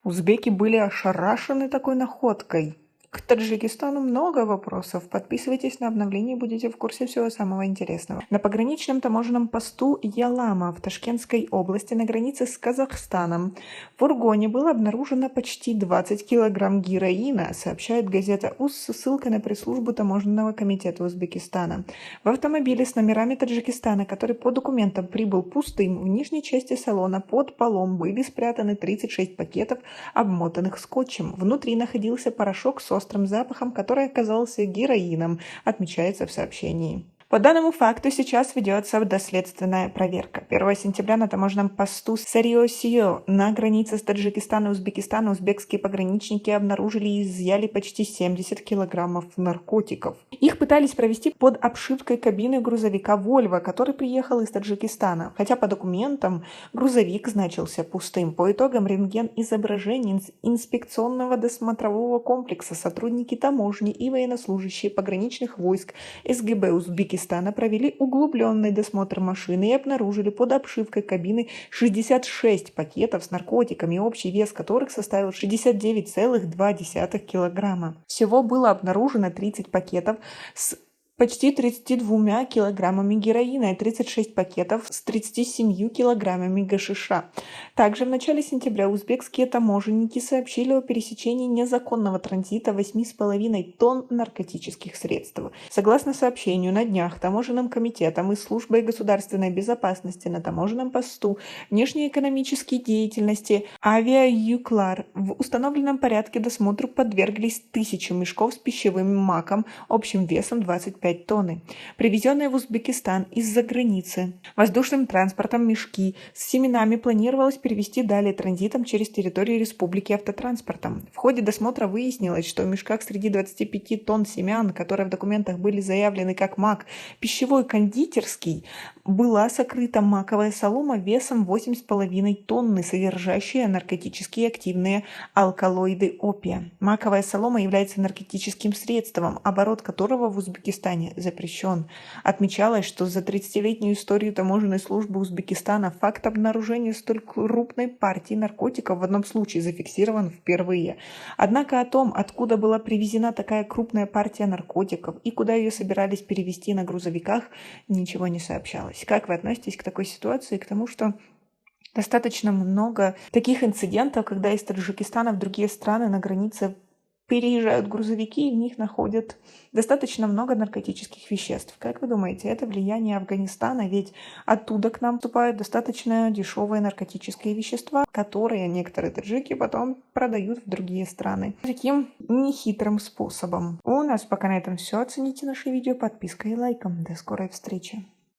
Узбеки были ошарашены такой находкой. К Таджикистану много вопросов. Подписывайтесь на обновление и будете в курсе всего самого интересного. На пограничном таможенном посту Ялама в Ташкентской области на границе с Казахстаном в фургоне было обнаружено почти 20 килограмм героина, сообщает газета УЗ с ссылкой на пресс-службу Таможенного комитета Узбекистана. В автомобиле с номерами Таджикистана, который по документам прибыл пустым, в нижней части салона под полом были спрятаны 36 пакетов, обмотанных скотчем. Внутри находился порошок с острым запахом, который оказался героином, отмечается в сообщении. По данному факту сейчас ведется доследственная проверка. 1 сентября на таможенном посту Сариосио на границе с Таджикистаном и Узбекистаном узбекские пограничники обнаружили и изъяли почти 70 килограммов наркотиков. Их пытались провести под обшивкой кабины грузовика «Вольво», который приехал из Таджикистана. Хотя по документам грузовик значился пустым. По итогам рентген-изображений инспекционного досмотрового комплекса сотрудники таможни и военнослужащие пограничных войск СГБ Узбекистана провели углубленный досмотр машины и обнаружили под обшивкой кабины 66 пакетов с наркотиками, общий вес которых составил 69,2 килограмма. Всего было обнаружено 30 пакетов с почти 32 килограммами героина и 36 пакетов с 37 килограммами гашиша. Также в начале сентября узбекские таможенники сообщили о пересечении незаконного транзита 8,5 тонн наркотических средств. Согласно сообщению, на днях Таможенным комитетом и Службой государственной безопасности на таможенном посту внешнеэкономической деятельности Авиа-Юклар в установленном порядке досмотру подверглись 1000 мешков с пищевым маком общим весом 25 тонны, привезенные в Узбекистан из-за границы. Воздушным транспортом мешки с семенами планировалось перевезти далее транзитом через территорию республики автотранспортом. В ходе досмотра выяснилось, что в мешках среди 25 тонн семян, которые в документах были заявлены как мак пищевой кондитерский, была сокрыта маковая солома весом 8,5 тонны, содержащая наркотические активные алкалоиды опия. Маковая солома является наркотическим средством, оборот которого в Узбекистане запрещен. Отмечалось, что за 30-летнюю историю таможенной службы Узбекистана факт обнаружения столь крупной партии наркотиков в одном случае зафиксирован впервые. Однако о том, откуда была привезена такая крупная партия наркотиков и куда ее собирались перевезти на грузовиках, ничего не сообщалось. Как вы относитесь к такой ситуации, к тому, что достаточно много таких инцидентов, когда из Таджикистана в другие страны на границе переезжают грузовики, и в них находят достаточно много наркотических веществ. Как вы думаете, это влияние Афганистана? Ведь оттуда к нам поступают достаточно дешевые наркотические вещества, которые некоторые таджики потом продают в другие страны. Таким нехитрым способом. У нас пока на этом все. Оцените наше видео подпиской и лайком. До скорой встречи.